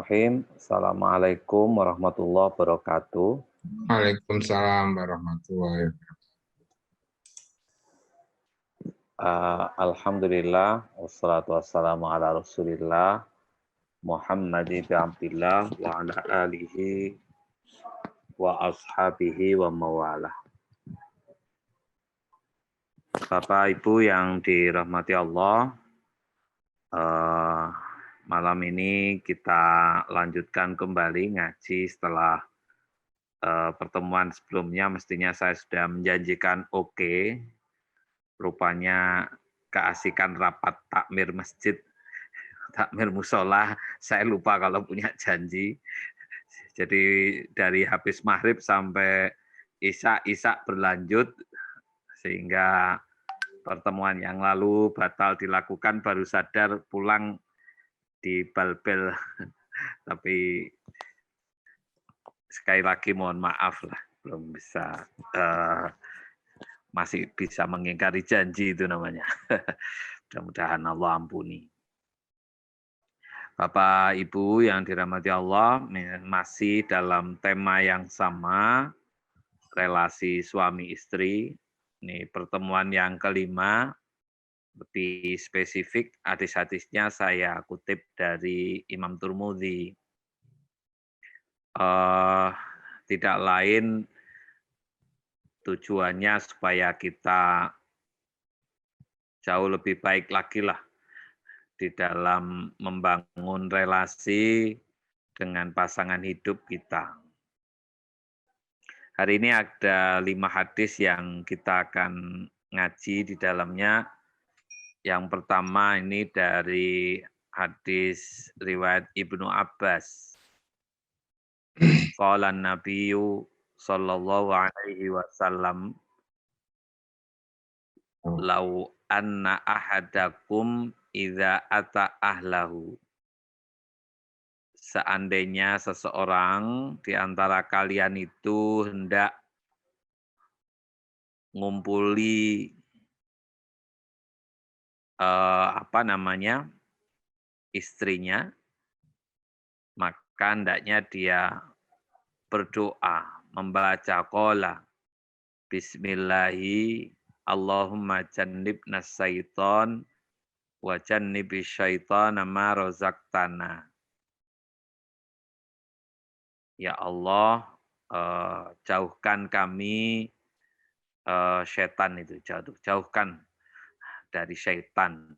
Bismillahirrahmanirrahim. Assalamualaikum warahmatullahi wabarakatuh. Waalaikumsalam warahmatullahi wabarakatuh. Alhamdulillah, wassalatu wassalamu ala rasulillah, Muhammad ibn Abdillah, wa ala alihi wa ashabihi wa mawalah. Bapak Ibu yang dirahmati Allah, malam ini kita lanjutkan kembali ngaji setelah pertemuan sebelumnya. Mestinya saya sudah menjanjikan oke. Rupanya keasikan rapat takmir masjid, takmir musola, saya lupa kalau punya janji. Jadi dari habis maghrib sampai isya berlanjut, sehingga pertemuan yang lalu batal dilakukan, baru sadar pulang di bal-bel. Tapi sekali lagi mohon maaf lah, belum bisa, masih bisa mengingkari janji itu namanya. Mudah-mudahan Allah ampuni. Bapak Ibu yang dirahmati Allah, masih dalam tema yang sama, relasi suami istri. Ini pertemuan yang kelima, lebih spesifik hadis-hadisnya saya kutip dari Imam Tirmidzi. Tidak lain tujuannya supaya kita jauh lebih baik lagi lah di dalam membangun relasi dengan pasangan hidup kita. Hari ini ada 5 hadis yang kita akan ngaji di dalamnya. Yang pertama ini dari hadis riwayat Ibnu Abbas. Qala Nabiyyu sallallahu alaihi wasallam, lau anna ahadakum idza ata ahlahu. Seandainya seseorang di antara kalian itu hendak ngumpuli istrinya, maka hendaknya dia berdoa, membaca qala bismillahi Allahumma jannibna syaiton wa jannibis syaitana ma razaqtana. Ya Allah, jauhkan kami setan itu, jauhkan dari setan.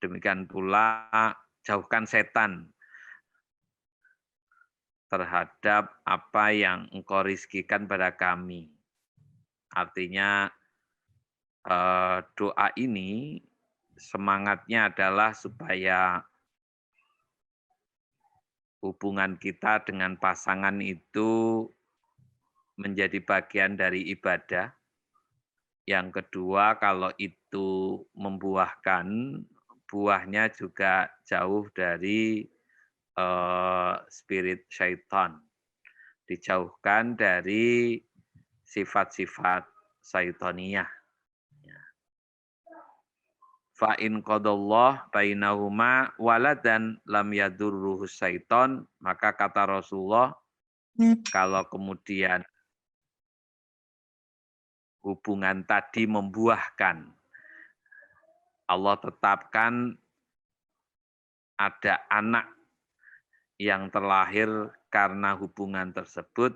Demikian pula jauhkan setan terhadap apa yang Engkau rizkikan pada kami. Artinya doa ini semangatnya adalah supaya hubungan kita dengan pasangan itu menjadi bagian dari ibadah. Yang kedua, kalau itu membuahkan, buahnya juga jauh dari spirit syaitan. Dijauhkan dari sifat-sifat syaitaniyah. Fa in qadallah bainahuma waladan lam yadurruhu syaiton, maka kata Rasulullah, kalau kemudian hubungan tadi membuahkan, Allah tetapkan ada anak yang terlahir karena hubungan tersebut,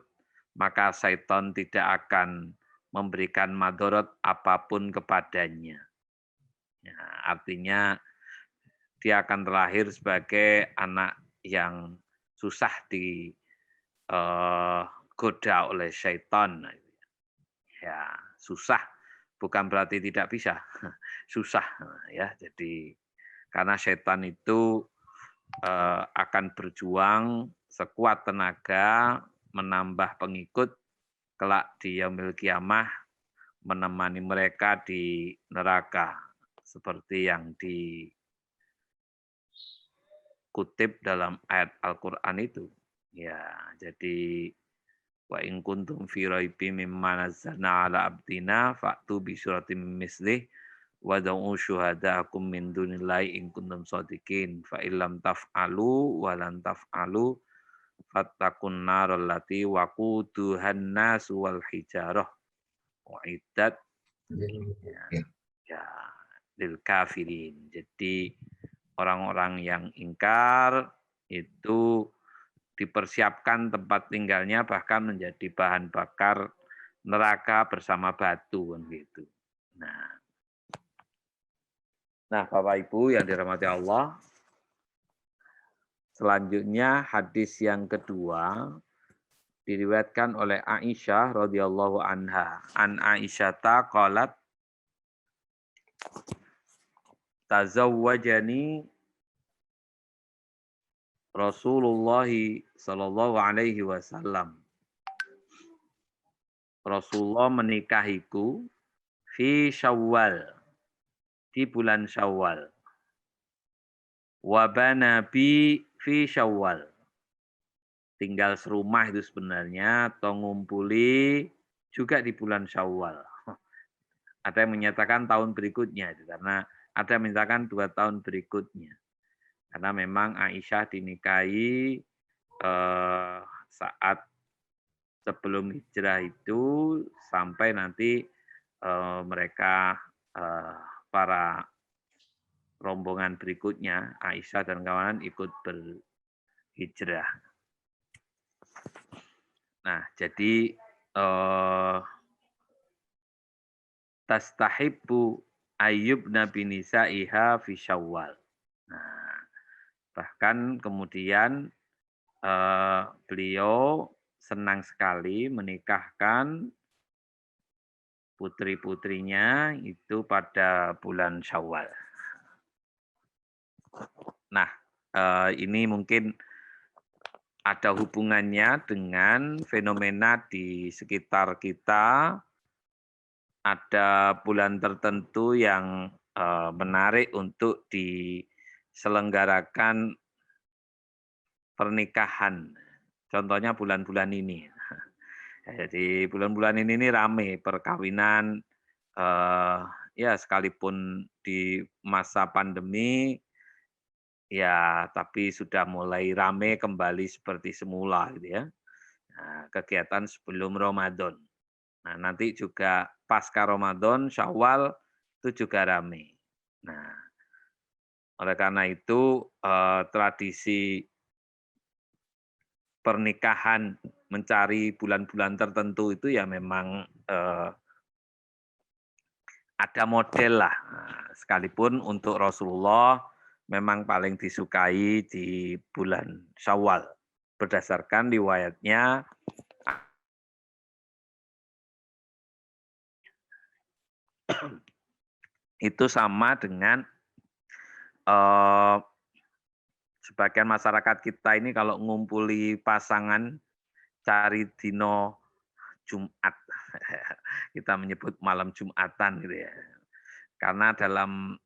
maka syaitan tidak akan memberikan madorot apapun kepadanya. Ya, artinya dia akan terlahir sebagai anak yang susah digoda oleh syaitan. Ya, susah bukan berarti tidak bisa, susah ya. Jadi karena syaitan itu akan berjuang sekuat tenaga menambah pengikut kelak di yaumil kiamah, menemani mereka di neraka seperti yang dikutip dalam ayat Al-Qur'an itu. Ya, jadi wa in kuntum fi raibin mimma nazzalna ala abdina fa'tu bi suratin mislih wad'u syuhada'akum min dunillahi in kuntum shadiqin fa illam taf'alu wa lan taf'alu fattaqun naral lati waquduhan nasu wal hijarah uiddat ya, Ya. ya lil kafirin. Jadi orang-orang yang ingkar itu dipersiapkan tempat tinggalnya bahkan menjadi bahan bakar neraka bersama batu kan gitu. Nah, Bapak Ibu yang dirahmati Allah, selanjutnya hadis yang kedua diriwayatkan oleh Aisyah radhiyallahu anha. An Aisyata qalat tazawwajani Rasulullah sallallahu alaihi wasallam. Rasulullah menikahiku fi Syawal, di bulan Syawal. Wa bana bi fi Syawal. Tinggal serumah itu sebenarnya atau ngumpuli juga di bulan Syawal. Ada yang menyatakan tahun berikutnya itu karena ada yang menyatakan 2 tahun berikutnya. Karena memang Aisyah dinikahi saat sebelum hijrah itu sampai nanti mereka para rombongan berikutnya Aisyah dan kawan ikut berhijrah. Nah, jadi tastahibbu ayyub nabi nisaiha fi Syawal. Nah, bahkan kemudian beliau senang sekali menikahkan putri-putrinya itu pada bulan Syawal. Nah, ini mungkin ada hubungannya dengan fenomena di sekitar kita. Ada bulan tertentu yang menarik untuk diselenggarakan pernikahan. Contohnya bulan-bulan ini. Jadi bulan-bulan ini rame perkawinan, ya sekalipun di masa pandemi, ya tapi sudah mulai rame kembali seperti semula gitu ya. Nah, kegiatan sebelum Ramadan. Nah, nanti juga pasca Ramadan, Syawal itu juga rame. Nah, oleh karena itu tradisi pernikahan mencari bulan-bulan tertentu itu ya memang ada model lah. Nah, sekalipun untuk Rasulullah memang paling disukai di bulan Syawal. Berdasarkan riwayatnya itu sama dengan sebagian masyarakat kita ini kalau ngumpuli pasangan cari dino Jumat. Kita menyebut malam Jumatan gitu ya. Karena dalam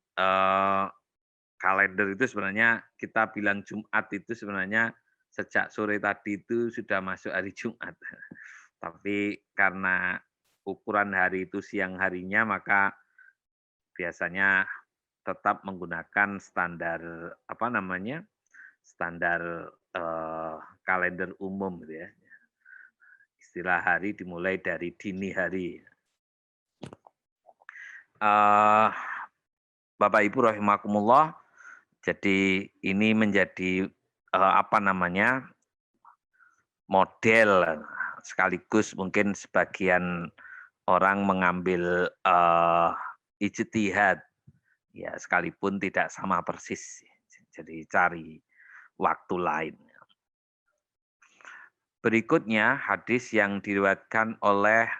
kalender itu sebenarnya kita bilang Jumat itu sebenarnya sejak sore tadi itu sudah masuk hari Jumat. Tapi karena ukuran hari itu siang harinya maka biasanya tetap menggunakan standar apa namanya? Standar kalender umum gitu ya. Istilah hari dimulai dari dini hari. Bapak Ibu rahimakumullah, jadi ini menjadi apa namanya? Model sekaligus mungkin sebagian orang mengambil ijtihad ya sekalipun tidak sama persis. Jadi cari waktu lain. Berikutnya hadis yang diriwayatkan oleh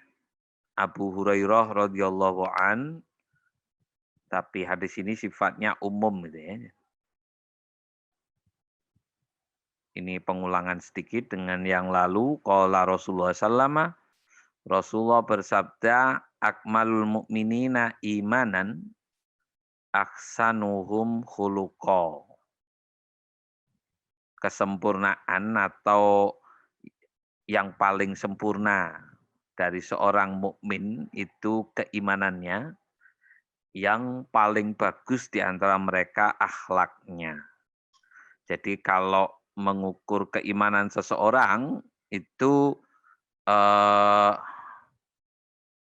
Abu Hurairah radhiyallahu an, tapi hadis ini sifatnya umum gitu ya. Ini pengulangan sedikit dengan yang lalu. Qala Rasulullah sallama, Rasulullah bersabda, akmalul mu'minina imanan aksanuhum khuluqa. Kesempurnaan atau yang paling sempurna dari seorang mukmin itu keimanannya yang paling bagus di antara mereka akhlaknya. Jadi kalau mengukur keimanan seseorang itu eh,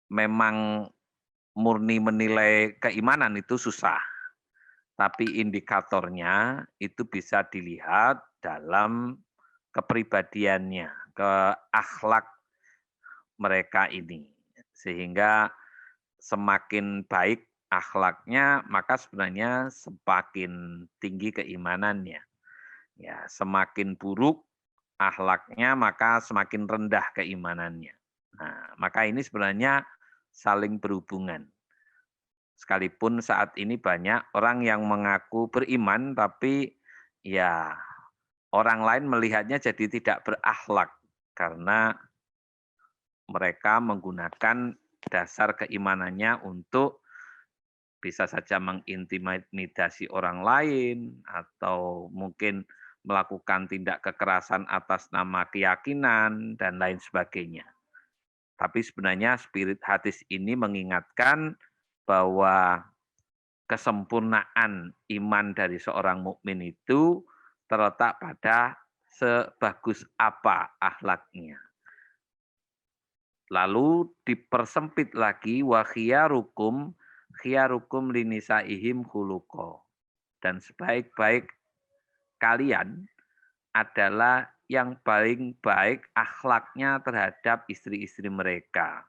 memang murni menilai keimanan itu susah. Tapi indikatornya itu bisa dilihat dalam kepribadiannya, ke akhlak mereka ini. Sehingga semakin baik akhlaknya, maka sebenarnya semakin tinggi keimanannya. Ya, semakin buruk akhlaknya, maka semakin rendah keimanannya. Nah, maka ini sebenarnya saling berhubungan. Sekalipun saat ini banyak orang yang mengaku beriman, tapi ya orang lain melihatnya jadi tidak berakhlak karena mereka menggunakan dasar keimanannya untuk bisa saja mengintimidasi orang lain atau mungkin melakukan tindak kekerasan atas nama keyakinan dan lain sebagainya. Tapi sebenarnya spirit hadis ini mengingatkan bahwa kesempurnaan iman dari seorang mukmin itu terletak pada sebagus apa akhlaknya. Lalu dipersempit lagi wa khiyarukum linisaihim khuluqa. Dan sebaik-baik kalian adalah yang paling baik akhlaknya terhadap istri-istri mereka.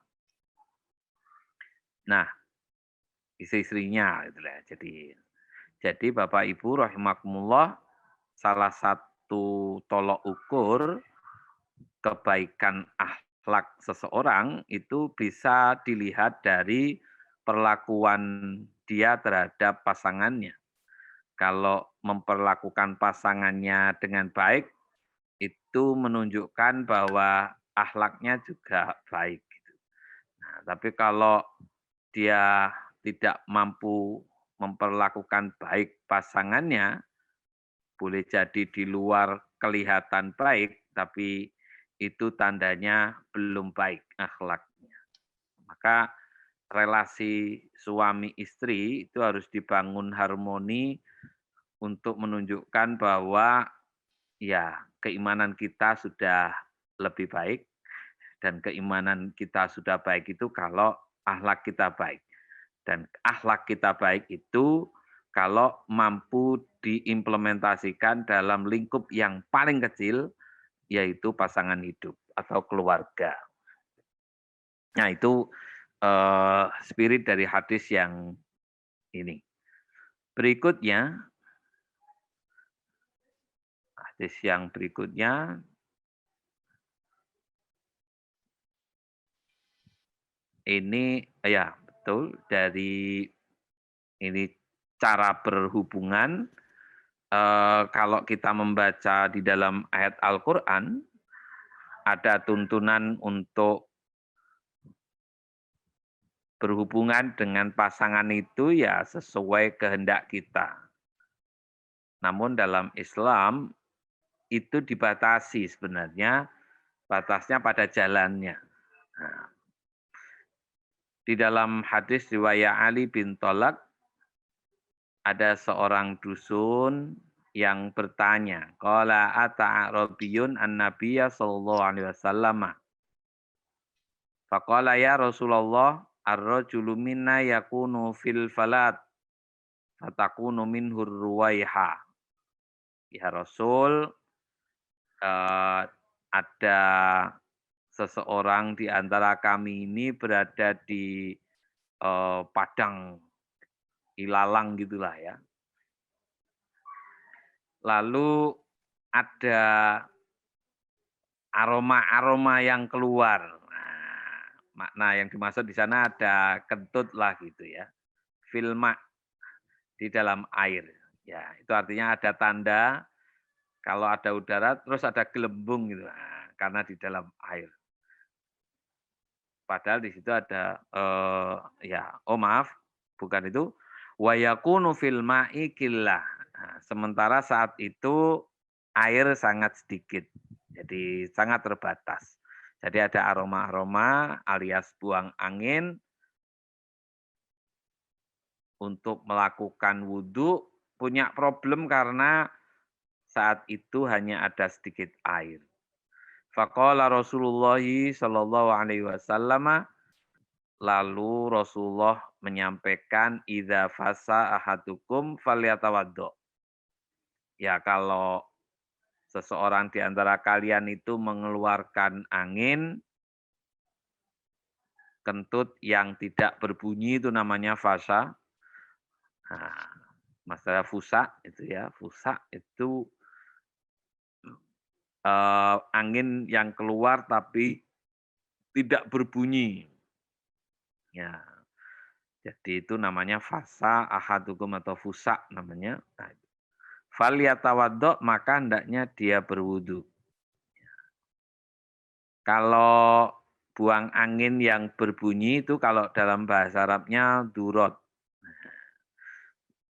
Nah, istri-istrinya gitu lah. Jadi Bapak Ibu rahimakumullah, salah satu tolok ukur kebaikan akhlak seseorang itu bisa dilihat dari perlakuan dia terhadap pasangannya. Kalau memperlakukan pasangannya dengan baik, itu menunjukkan bahwa akhlaknya juga baik. Gitu. Nah, tapi kalau dia tidak mampu memperlakukan baik pasangannya, boleh jadi di luar kelihatan baik, tapi itu tandanya belum baik akhlaknya. Maka relasi suami istri itu harus dibangun harmoni untuk menunjukkan bahwa ya keimanan kita sudah lebih baik dan keimanan kita sudah baik itu kalau akhlak kita baik. Dan akhlak kita baik itu kalau mampu diimplementasikan dalam lingkup yang paling kecil, yaitu pasangan hidup atau keluarga. Nah itu spirit dari hadis yang ini. Berikutnya, hadis yang berikutnya, ini ya betul dari ini cara berhubungan. Kalau kita membaca di dalam ayat Al-Quran, ada tuntunan untuk berhubungan dengan pasangan itu ya sesuai kehendak kita. Namun dalam Islam itu dibatasi sebenarnya, batasnya pada jalannya. Nah, di dalam hadis riwayat Ali bin Tolak, ada seorang dusun yang bertanya, qala ata'arabiyun an-nabiyya sallallahu alaihi wasallam. Faqala ya Rasulullah, ar-rajulu minna yakunu fil falat, fatakunu minhur ruwaiha. Ya Rasul, ada seseorang di antara kami ini berada di padang ilalang gitulah ya. Lalu ada aroma-aroma yang keluar. Nah, makna yang dimaksud di sana ada kentut lah gitu ya. Filma di dalam air. Ya, itu artinya ada tanda kalau ada udara terus ada gelembung gitu. Nah, karena di dalam air. Padahal di situ ada ya, oh maaf, bukan itu. Wa yakunu fil ma'i qillah. Nah, sementara saat itu air sangat sedikit. Jadi sangat terbatas. Jadi ada aroma-aroma alias buang angin untuk melakukan wudhu punya problem karena saat itu hanya ada sedikit air. Faqala Rasulullah sallallahu alaihi wasallam, lalu Rasulullah menyampaikan idza fasa ahadukum falyatawaddo. Ya kalau seseorang di antara kalian itu mengeluarkan angin kentut yang tidak berbunyi itu namanya fasa. Nah, masalah fusa itu ya, fusa itu angin yang keluar tapi tidak berbunyi. Ya, jadi itu namanya fasa ahadukum atau fusa namanya. Nah, falyatawaddo, maka hendaknya dia berwudu. Kalau buang angin yang berbunyi itu kalau dalam bahasa Arabnya durot.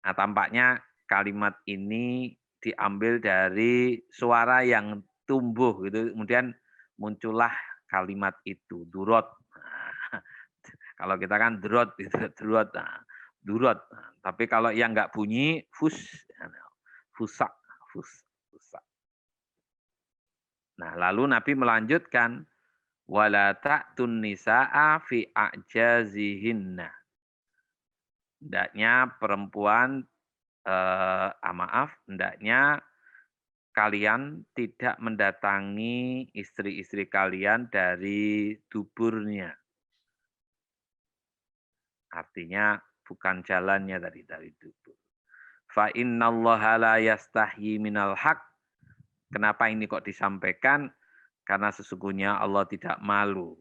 Nah, tampaknya kalimat ini diambil dari suara yang tumbuh gitu, kemudian muncullah kalimat itu, durot. Nah, kalau kita kan durot, itu durot, nah, durot. Nah, tapi kalau yang nggak bunyi, fusak, fusak. Nah, lalu Nabi melanjutkan, wala ta'tun nisaa fi a'jazihinna. Hendaknya perempuan maaf, hendaknya kalian tidak mendatangi istri-istri kalian dari duburnya. Artinya bukan jalannya tadi dari dubur. Fa innallaha la yastahyi minal haq. Kenapa ini kok disampaikan? Karena sesungguhnya Allah tidak malu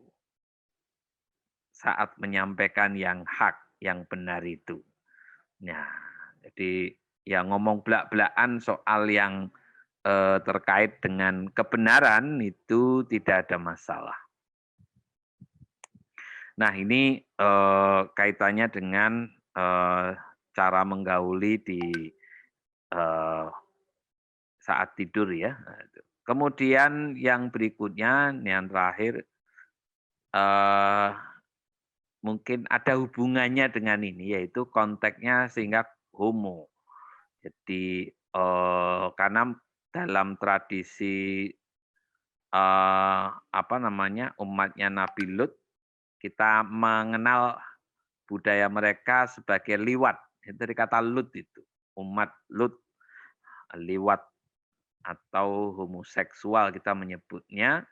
saat menyampaikan yang hak, yang benar itu. Nah, jadi ya ngomong belak-belakan soal yang terkait dengan kebenaran itu tidak ada masalah. Nah, ini kaitannya dengan cara menggauli di saat tidur ya. Kemudian yang berikutnya, yang terakhir, mungkin ada hubungannya dengan ini, yaitu konteksnya sehingga homo. Jadi karena dalam tradisi umatnya Nabi Lut, kita mengenal budaya mereka sebagai liwat. Itu dari kata Lut itu, umat Lut, liwat atau homoseksual kita menyebutnya.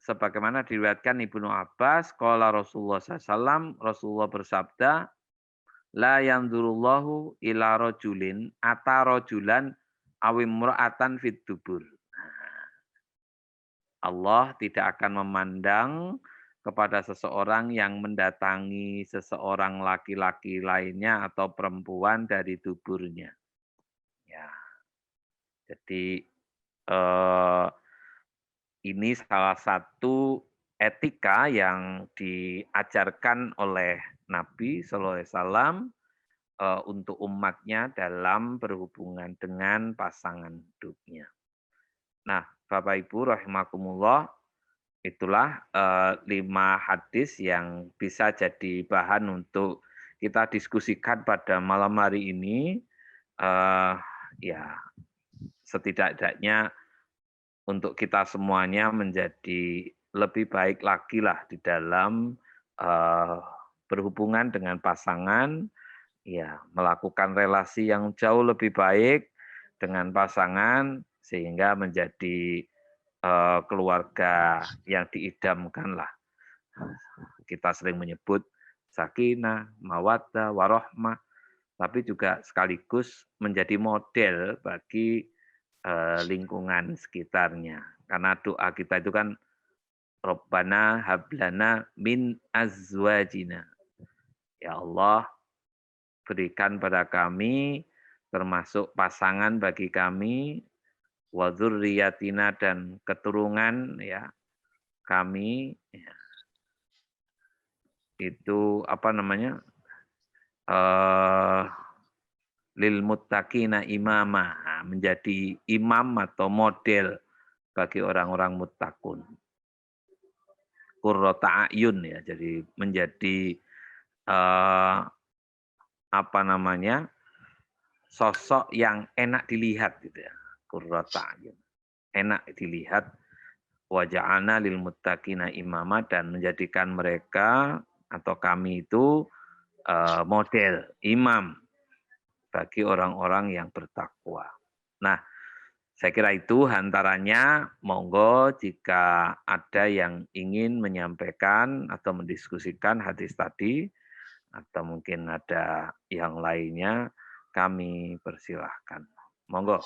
Sebagaimana diriwayatkan Ibnu Abbas, qala Rasulullah SAW, Rasulullah bersabda, la yanzurullahu ila rajulin ata rajulan awimra'atan fit dubur. Allah tidak akan memandang kepada seseorang yang mendatangi seseorang laki-laki lainnya atau perempuan dari duburnya. Ya. Jadi ini salah satu etika yang diajarkan oleh Nabi SAW untuk umatnya dalam berhubungan dengan pasangan hidupnya. Nah, Bapak Ibu rahimakumullah, itulah 5 hadis yang bisa jadi bahan untuk kita diskusikan pada malam hari ini. Ya, setidaknya untuk kita semuanya menjadi lebih baik lagi lah di dalam berhubungan dengan pasangan, ya melakukan relasi yang jauh lebih baik dengan pasangan sehingga menjadi keluarga yang diidamkan lah. Kita sering menyebut sakinah, mawaddah, warohmah, tapi juga sekaligus menjadi model bagi lingkungan sekitarnya. Karena doa kita itu kan Rabbana hablana min azwajina. Ya Allah, berikan pada kami termasuk pasangan bagi kami, wa dzurriyyatina, dan keturunan ya kami ya, itu lil muttaqina imama, menjadi imam atau model bagi orang-orang muttaqun. Qurrata a'yun ya, jadi menjadi apa namanya, sosok yang enak dilihat gitu ya. Qurrata a'yun. Enak dilihat, wa ja'alna lil muttaqina imama, dan menjadikan mereka atau kami itu model imam bagi orang-orang yang bertakwa. Nah, saya kira itu hantarannya. Monggo jika ada yang ingin menyampaikan atau mendiskusikan hadis tadi, atau mungkin ada yang lainnya, kami persilahkan. Monggo.